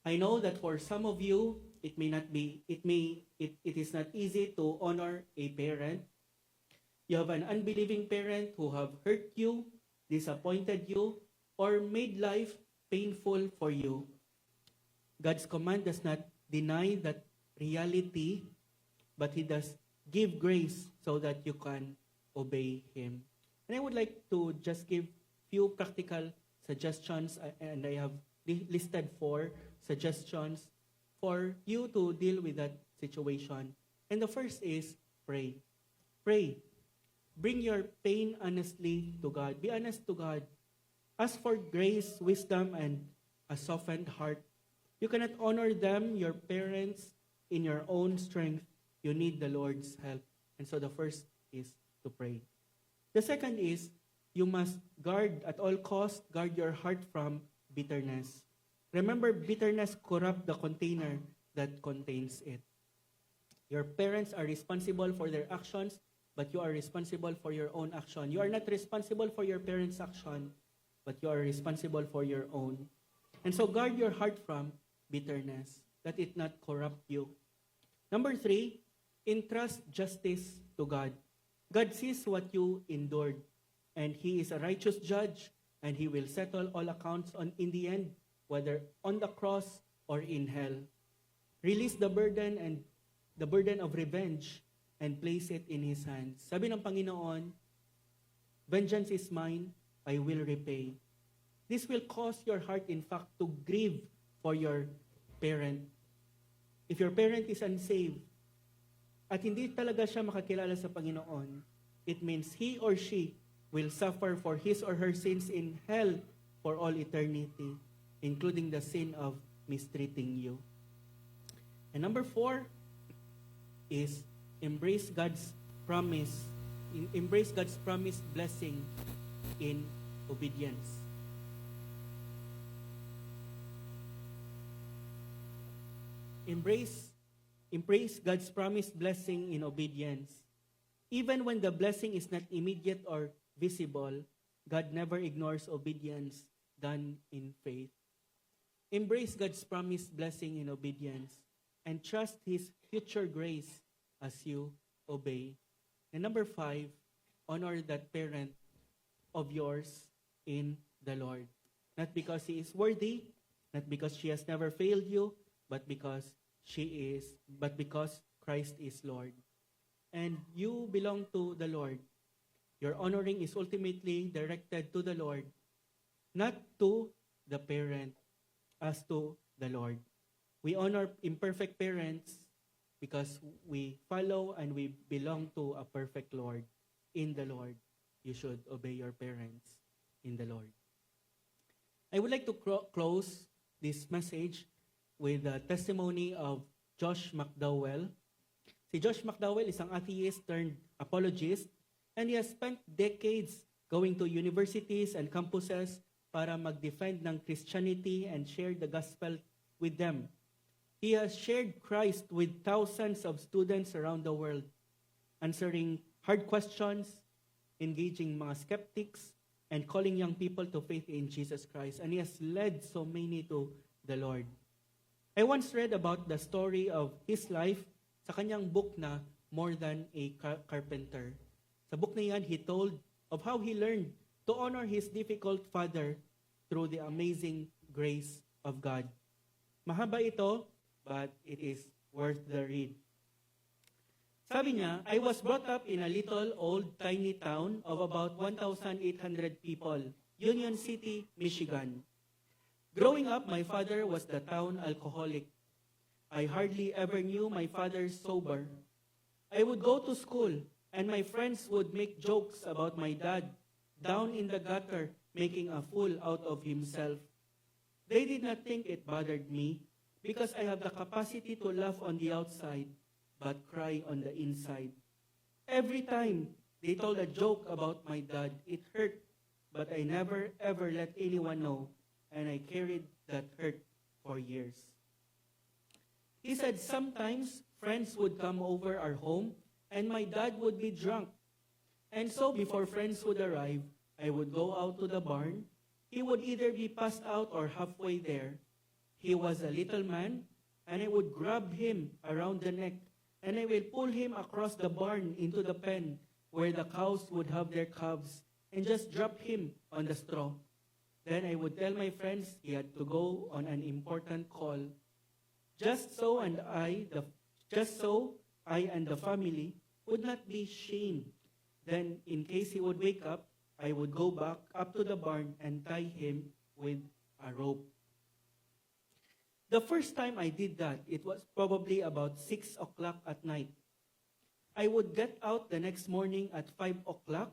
I know that for some of you, it is not easy to honor a parent. You have an unbelieving parent who have hurt you, disappointed you, or made life painful for you. God's command does not deny that reality, but He does give grace so that you can obey Him. And I would like to just give few practical suggestions, and I have listed 4 suggestions for you to deal with that situation. And the first is pray. Pray. Bring your pain honestly to God. Be honest to God. Ask for grace, wisdom, and a softened heart. You cannot honor them, your parents, in your own strength. You need the Lord's help. And so the first is to pray. The second is, you must guard at all costs, guard your heart from bitterness. Remember, bitterness corrupts the container that contains it. Your parents are responsible for their actions, but you are responsible for your own action. You are not responsible for your parents' action, but you are responsible for your own. And so guard your heart from bitterness, that it not corrupt you. Number 3, entrust justice to God. God sees what you endured, and He is a righteous judge, and He will settle all accounts in the end, whether on the cross or in hell. Release the burden of revenge and place it in His hands. Sabi ng Panginoon, vengeance is mine, I will repay. This will cause your heart, in fact, to grieve for your parent. If your parent is unsaved, at hindi talaga siya makakilala sa Panginoon, it means he or she will suffer for his or her sins in hell for all eternity, including the sin of mistreating you. And number 4 is embrace God's promise. Embrace God's promised blessing in obedience. Embrace God's promised blessing in obedience. Even when the blessing is not immediate or visible, God never ignores obedience done in faith. Embrace God's promised blessing in obedience and trust His future grace as you obey. And number 5, honor that parent of yours in the Lord. Not because he is worthy, not because she has never failed you, but because Christ is Lord. And you belong to the Lord. Your honoring is ultimately directed to the Lord, not to the parent, as to the Lord. We honor imperfect parents because we follow and we belong to a perfect Lord. In the Lord, you should obey your parents in the Lord. I would like to close this message with the testimony of Josh McDowell. Si Josh McDowell is an atheist turned apologist, and he has spent decades going to universities and campuses para mag-defend ng Christianity and share the gospel with them. He has shared Christ with thousands of students around the world, answering hard questions, engaging mga skeptics, and calling young people to faith in Jesus Christ. And he has led so many to the Lord. I once read about the story of his life sa kanyang book na More Than a Carpenter. Sa book na yan, he told of how he learned to honor his difficult father through the amazing grace of God. Mahaba ito, but it is worth the read. Sabi niya, I was brought up in a little old tiny town of about 1,800 people, Union City, Michigan. Growing up, my father was the town alcoholic. I hardly ever knew my father sober. I would go to school, and my friends would make jokes about my dad down in the gutter making a fool out of himself. They did not think it bothered me because I have the capacity to laugh on the outside but cry on the inside. Every time they told a joke about my dad, it hurt, but I never ever let anyone know, and I carried that hurt for years. He said sometimes friends would come over our home and my dad would be drunk. And so before friends would arrive, I would go out to the barn. He would either be passed out or halfway there. He was a little man, and I would grab him around the neck, and I will pull him across the barn into the pen where the cows would have their calves, and just drop him on the straw. Then I would tell my friends he had to go on an important call. Just so I and the family would not be shamed. Then, in case he would wake up, I would go back up to the barn and tie him with a rope. The first time I did that, it was probably about 6 o'clock at night. I would get out the next morning at 5 o'clock,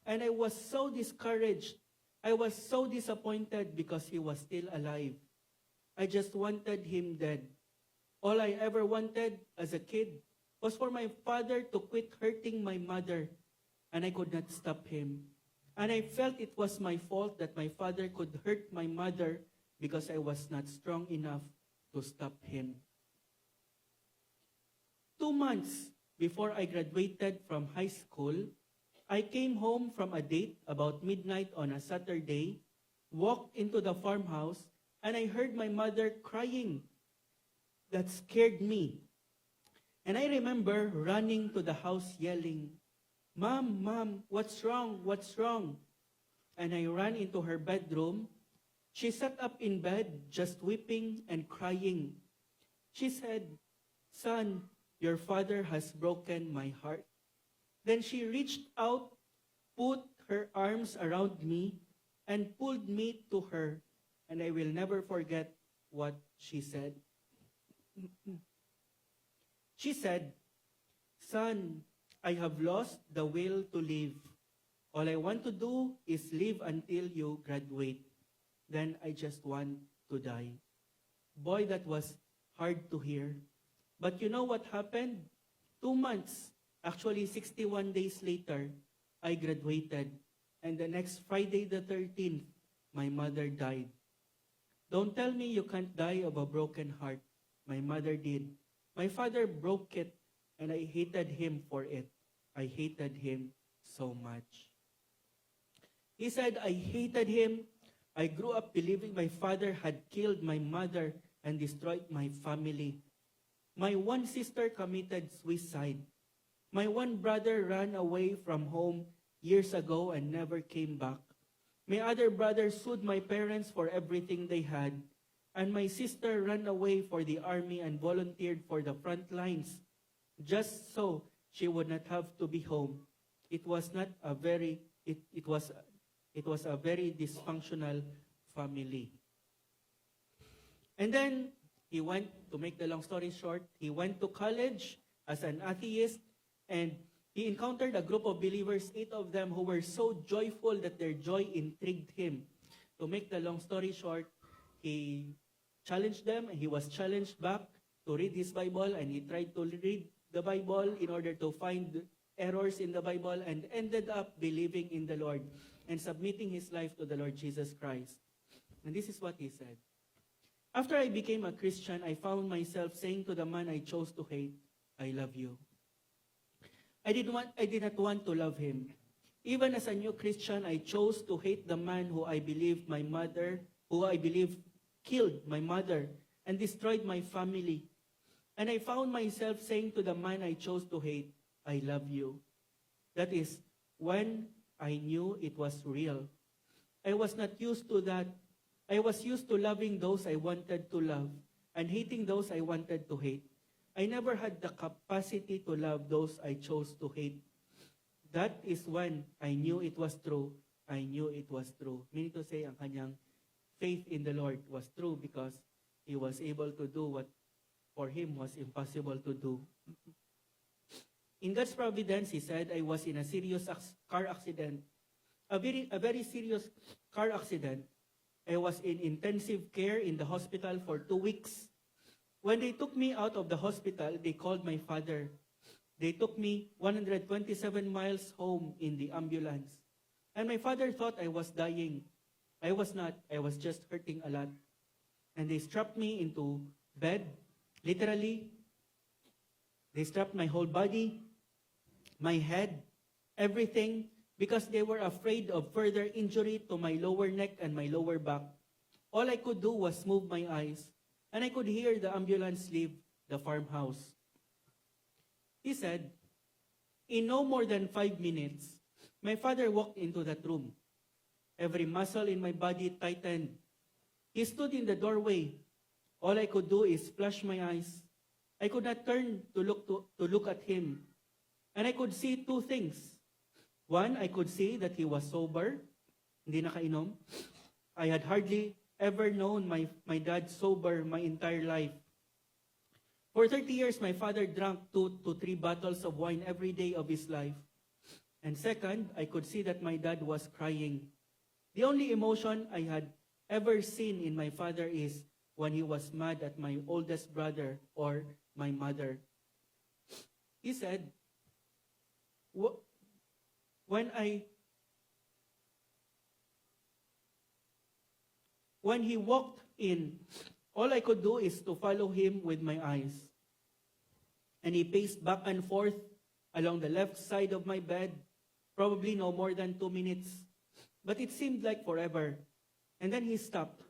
and I was so discouraged. I was so disappointed because he was still alive. I just wanted him dead. All I ever wanted as a kid was for my father to quit hurting my mother, and I could not stop him. And I felt it was my fault that my father could hurt my mother because I was not strong enough to stop him. 2 months before I graduated from high school, I came home from a date about midnight on a Saturday, walked into the farmhouse, and I heard my mother crying. That scared me. And I remember running to the house yelling, Mom, what's wrong? What's wrong? And I ran into her bedroom. She sat up in bed, just weeping and crying. She said, Son, your father has broken my heart. Then she reached out, put her arms around me, and pulled me to her. And I will never forget what she said. She said, "Son, I have lost the will to live. All I want to do is live until you graduate. Then I just want to die." Boy, that was hard to hear. But you know what happened? 2 months, actually 61 days later, I graduated. And the next Friday the 13th, my mother died. Don't tell me you can't die of a broken heart. My mother did. My father broke it, and I hated him for it. I hated him so much. He said, I hated him. I grew up believing my father had killed my mother and destroyed my family. My one sister committed suicide. My one brother ran away from home years ago and never came back. My other brother sued my parents for everything they had. And my sister ran away for the army and volunteered for the front lines, just so she would not have to be home. It was a very dysfunctional family. And then he went, to make the long story short, he went to college as an atheist, and he encountered a group of believers, 8 of them, who were so joyful that their joy intrigued him. To make the long story short, he challenged them, and he was challenged back to read his Bible, and he tried to read the Bible in order to find errors in the Bible, and ended up believing in the Lord and submitting his life to the Lord Jesus Christ. And this is what he said. After I became a Christian, I found myself saying to the man I chose to hate, I love you. I did not want to love him. Even as a new Christian, I chose to hate the man who I believe killed my mother and destroyed my family. And I found myself saying to the man I chose to hate, I love you. That is, when I knew it was real. I was not used to that. I was used to loving those I wanted to love and hating those I wanted to hate. I never had the capacity to love those I chose to hate. That is when I knew it was true. I knew it was true. Meaning to say, ang kanyang faith in the Lord was true because he was able to do what for him was impossible to do. In God's providence, he said, I was in a serious car accident. A very serious car accident. I was in intensive care in the hospital for 2 weeks. When they took me out of the hospital, they called my father. They took me 127 miles home in the ambulance. And my father thought I was dying. I was not. I was just hurting a lot. And they strapped me into bed. Literally, they strapped my whole body, my head, everything, because they were afraid of further injury to my lower neck and my lower back. All I could do was move my eyes, and I could hear the ambulance leave the farmhouse. He said, in no more than 5 minutes, my father walked into that room. Every muscle in my body tightened. He stood in the doorway. All I could do is flash my eyes. I could not turn to look at him. And I could see 2 things. One, I could see that he was sober, hindi nakainom. I had hardly ever known my dad sober my entire life. For 30 years, my father drank 2 to 3 bottles of wine every day of his life. And second, I could see that my dad was crying. The only emotion I had ever seen in my father is when he was mad at my oldest brother or my mother. He said, when he walked in, all I could do is to follow him with my eyes. And he paced back and forth along the left side of my bed, probably no more than 2 minutes. But it seemed like forever. And then he stopped,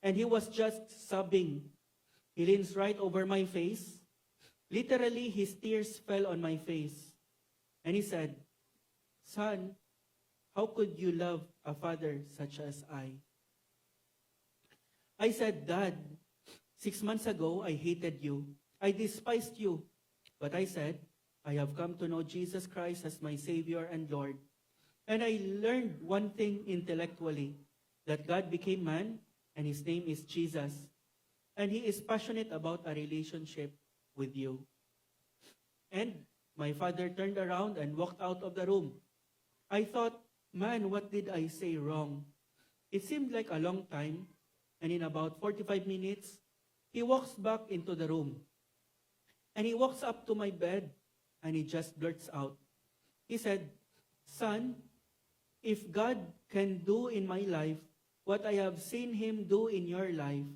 and he was just sobbing. He leans right over my face. Literally, his tears fell on my face. And he said, Son, how could you love a father such as I? I said, Dad, 6 months ago, I hated you. I despised you. But I said, I have come to know Jesus Christ as my Savior and Lord. And I learned one thing intellectually, that God became man, and his name is Jesus. And he is passionate about a relationship with you. And my father turned around and walked out of the room. I thought, man, what did I say wrong? It seemed like a long time, and in about 45 minutes, he walks back into the room. And he walks up to my bed, and he just blurts out. He said, son, if God can do in my life what I have seen him do in your life,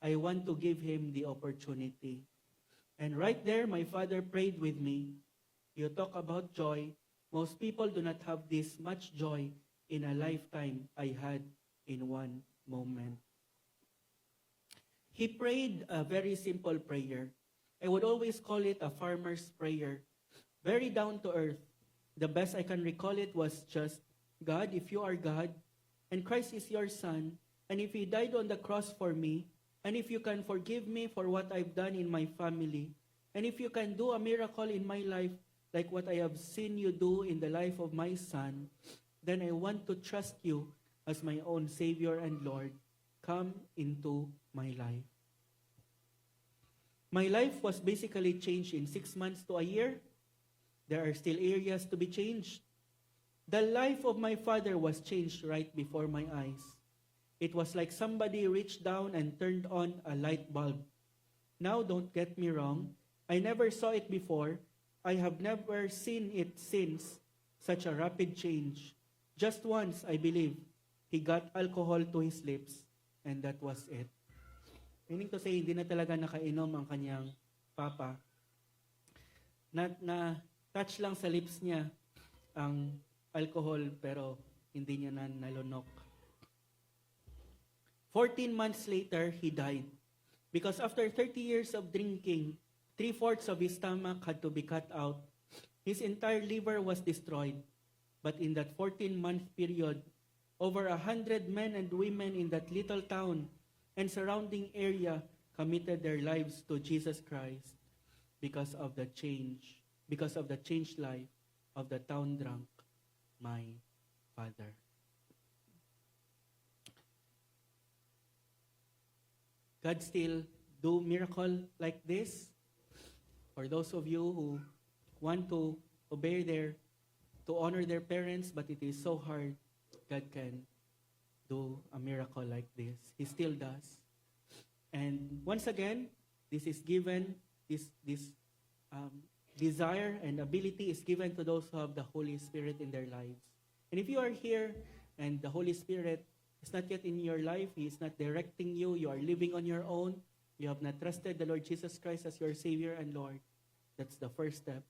I want to give him the opportunity. And right there, my father prayed with me. You talk about joy. Most people do not have this much joy in a lifetime I had in one moment. He prayed a very simple prayer. I would always call it a farmer's prayer. Very down to earth. The best I can recall it was just, God, if you are God, and Christ is your son, and if he died on the cross for me, and if you can forgive me for what I've done in my family, and if you can do a miracle in my life like what I have seen you do in the life of my son, then I want to trust you as my own Savior and Lord. Come into my life. My life was basically changed in 6 months to a year. There are still areas to be changed. The life of my father was changed right before my eyes. It was like somebody reached down and turned on a light bulb. Now, don't get me wrong. I never saw it before. I have never seen it since, such a rapid change. Just once, I believe, he got alcohol to his lips, and that was it. Meaning to say, hindi na talaga nakainom ang kanyang papa. Na-touch lang sa lips niya ang alcohol, pero hindi niya na nalunok. 14 months later, he died. Because after 30 years of drinking, 3/4 of his stomach had to be cut out. His entire liver was destroyed. But in that 14-month period, over 100 men and women in that little town and surrounding area committed their lives to Jesus Christ because of the changed life of the town drunk, my father. God still do miracle like this. For those of you who want to honor their parents, but it is so hard, God can do a miracle like this. He still does. And once again, this is given, this desire and ability is given to those who have the Holy Spirit in their lives. And if you are here and the Holy Spirit is not yet in your life, He is not directing you, you are living on your own, you have not trusted the Lord Jesus Christ as your Savior and Lord, that's the first step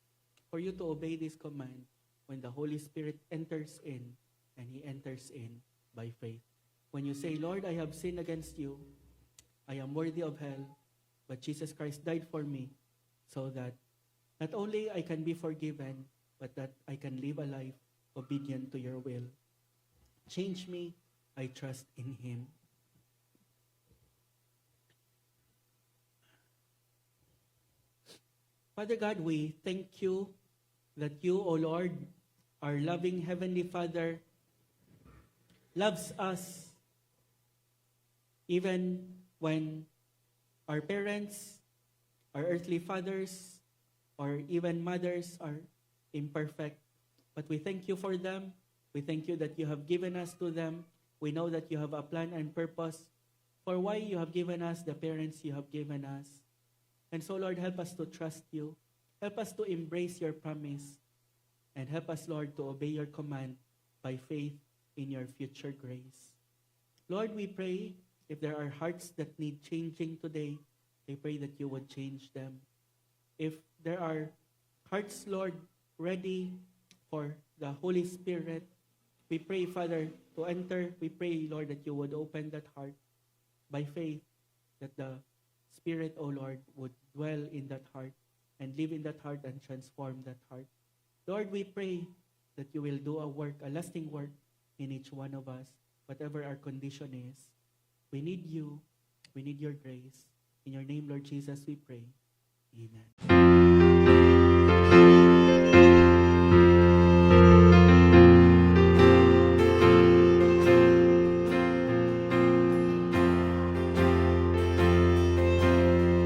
for you to obey this command when the Holy Spirit enters in, and He enters in by faith. When you say, Lord, I have sinned against you, I am worthy of hell, but Jesus Christ died for me so that not only I can be forgiven, but that I can live a life obedient to your will. Change me, I trust in Him. Father God, we thank you that you, O Lord, our loving Heavenly Father, loves us even when our parents, our earthly fathers, or even mothers are imperfect. But we thank you for them. We thank you that you have given us to them. We know that you have a plan and purpose for why you have given us the parents you have given us. And so, Lord, help us to trust you. Help us to embrace your promise. And help us, Lord, to obey your command by faith in your future grace. Lord, we pray if there are hearts that need changing today, we pray that you would change them. If there are hearts, Lord, ready for the Holy Spirit, we pray, Father, to enter. We pray, Lord, that you would open that heart by faith, that the Spirit, O Lord, would dwell in that heart and live in that heart and transform that heart. Lord, we pray that you will do a work, a lasting work in each one of us, whatever our condition is. We need you. We need your grace. In your name, Lord Jesus, we pray. Amen.